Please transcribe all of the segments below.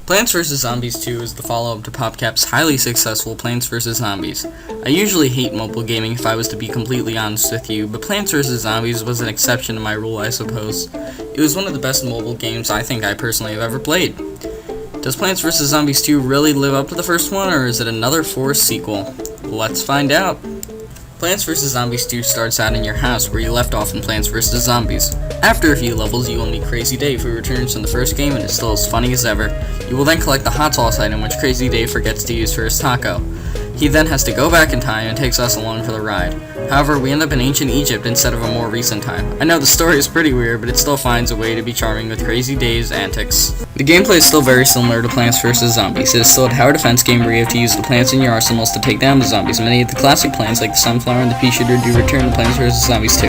Plants vs. Zombies 2 is the follow-up to Popcap's highly successful Plants vs. Zombies. I usually hate mobile gaming if I was to be completely honest with you, but Plants vs. Zombies was an exception to my rule, I suppose. It was one of the best mobile games I think I personally have ever played. Does Plants vs. Zombies 2 really live up to the first one, or is it another forced sequel? Let's find out. Plants vs. Zombies 2 starts out in your house where you left off in Plants vs. Zombies. After a few levels, you will meet Crazy Dave, who returns from the first game and is still as funny as ever. You will then collect the hot sauce item, which Crazy Dave forgets to use for his taco. He then has to go back in time and takes us along for the ride. However, we end up in ancient Egypt instead of a more recent time. I know the story is pretty weird, but it still finds a way to be charming with Crazy Dave's antics. The gameplay is still very similar to Plants vs. Zombies. It is still a tower defense game where you have to use the plants in your arsenals to take down the zombies. Many of the classic plants like the sunflower and the pea shooter do return to Plants vs. Zombies 2.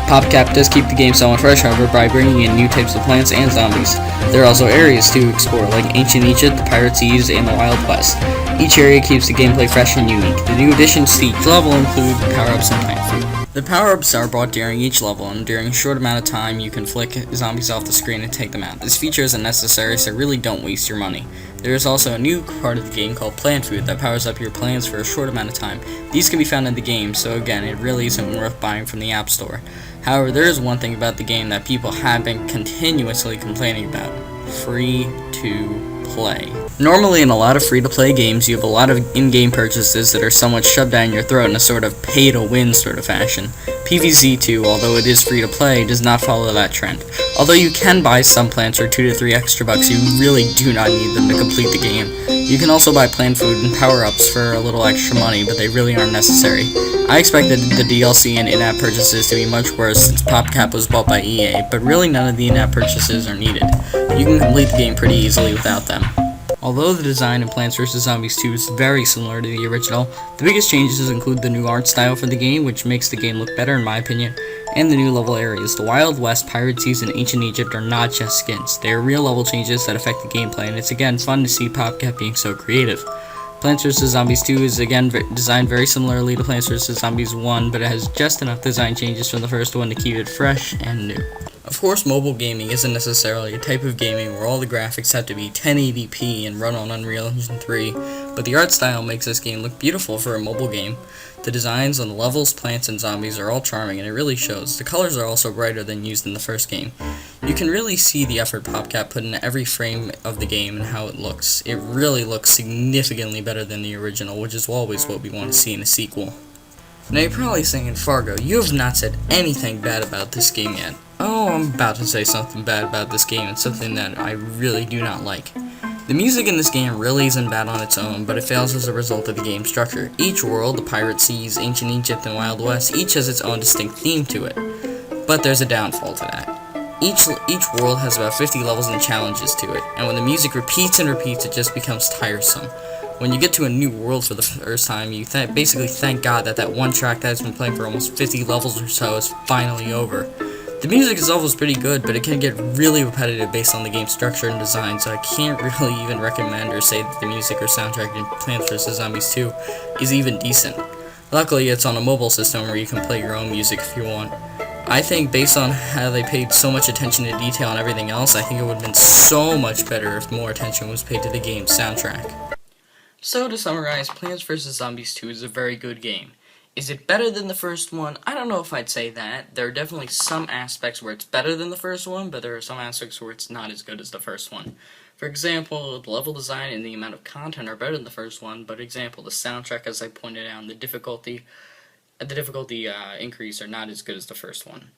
Popcap does keep the game somewhat fresh, however, by bringing in new types of plants and zombies. There are also areas to explore, like ancient Egypt, the Pirate Seas, and the Wild West. Each area keeps the gameplay fresh and unique. The new additions to each level include power-ups and plant food. The power-ups are brought during each level, and during a short amount of time you can flick zombies off the screen and take them out. This feature isn't necessary, so really don't waste your money. There is also a new part of the game called plant food that powers up your plants for a short amount of time. These can be found in the game, so again, it really isn't worth buying from the App Store. However, there is one thing about the game that people have been continuously complaining about: free to play. Normally in a lot of free-to-play games, you have a lot of in-game purchases that are somewhat shoved down your throat in a sort of pay-to-win sort of fashion. PvZ2, although it is free-to-play, does not follow that trend. Although you can buy some plants for 2 to 3 extra bucks, you really do not need them to complete the game. You can also buy plant food and power-ups for a little extra money, but they really aren't necessary. I expected the DLC and in-app purchases to be much worse since Popcap was bought by EA, but really none of the in-app purchases are needed. You can complete the game pretty easily without them. Although the design in Plants vs. Zombies 2 is very similar to the original, the biggest changes include the new art style for the game, which makes the game look better in my opinion, and the new level areas. The Wild West, Pirate Seas, and Ancient Egypt are not just skins. They are real level changes that affect the gameplay, and it's again fun to see Popcap being so creative. Plants vs. Zombies 2 is again designed very similarly to Plants vs. Zombies 1, but it has just enough design changes from the first one to keep it fresh and new. Of course, mobile gaming isn't necessarily a type of gaming where all the graphics have to be 1080p and run on Unreal Engine 3, but the art style makes this game look beautiful for a mobile game. The designs on the levels, plants, and zombies are all charming, and it really shows. The colors are also brighter than used in the first game. You can really see the effort Popcap put into every frame of the game and how it looks. It really looks significantly better than the original, which is always what we want to see in a sequel. Now you're probably saying, Fargo, you have not said anything bad about this game yet. Oh, I'm about to say something bad about this game, and something that I really do not like. The music in this game really isn't bad on its own, but it fails as a result of the game structure. Each world, the Pirate Seas, Ancient Egypt, and Wild West, each has its own distinct theme to it. But there's a downfall to that. Each world has about 50 levels and challenges to it, and when the music repeats and repeats, it just becomes tiresome. When you get to a new world for the first time, you basically thank God that that one track that has been playing for almost 50 levels or so is finally over. The music itself is pretty good, but it can get really repetitive based on the game's structure and design, so I can't really even recommend or say that the music or soundtrack in Plants vs. Zombies 2 is even decent. Luckily, it's on a mobile system where you can play your own music if you want. I think based on how they paid so much attention to detail and everything else, I think it would have been so much better if more attention was paid to the game's soundtrack. So to summarize, Plants vs. Zombies 2 is a very good game. Is it better than the first one? I don't know if I'd say that. There are definitely some aspects where it's better than the first one, but there are some aspects where it's not as good as the first one. For example, the level design and the amount of content are better than the first one, but example, the soundtrack, as I pointed out, and the difficulty increase are not as good as the first one.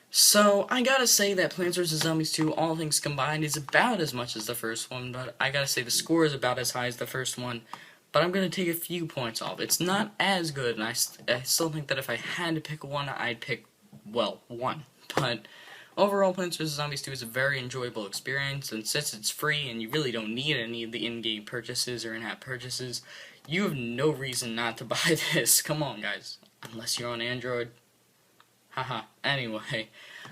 So, I gotta say that Plants vs. Zombies 2, all things combined, is about as much as the first one, but I gotta say the score is about as high as the first one. But I'm going to take a few points off. It's not as good, and I still think that if I had to pick one, I'd pick, well, one. But overall, Plants vs. Zombies 2 is a very enjoyable experience, and since it's free and you really don't need any of the in-game purchases or in-app purchases, you have no reason not to buy this. Come on, guys. Unless you're on Android. Haha. Anyway,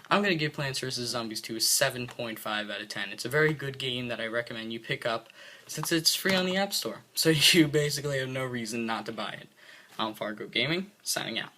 I'm going to give Plants vs. Zombies 2 a 7.5 out of 10. It's a very good game that I recommend you pick up, since it's free on the App Store, so you basically have no reason not to buy it. I'm Fargo Gaming, signing out.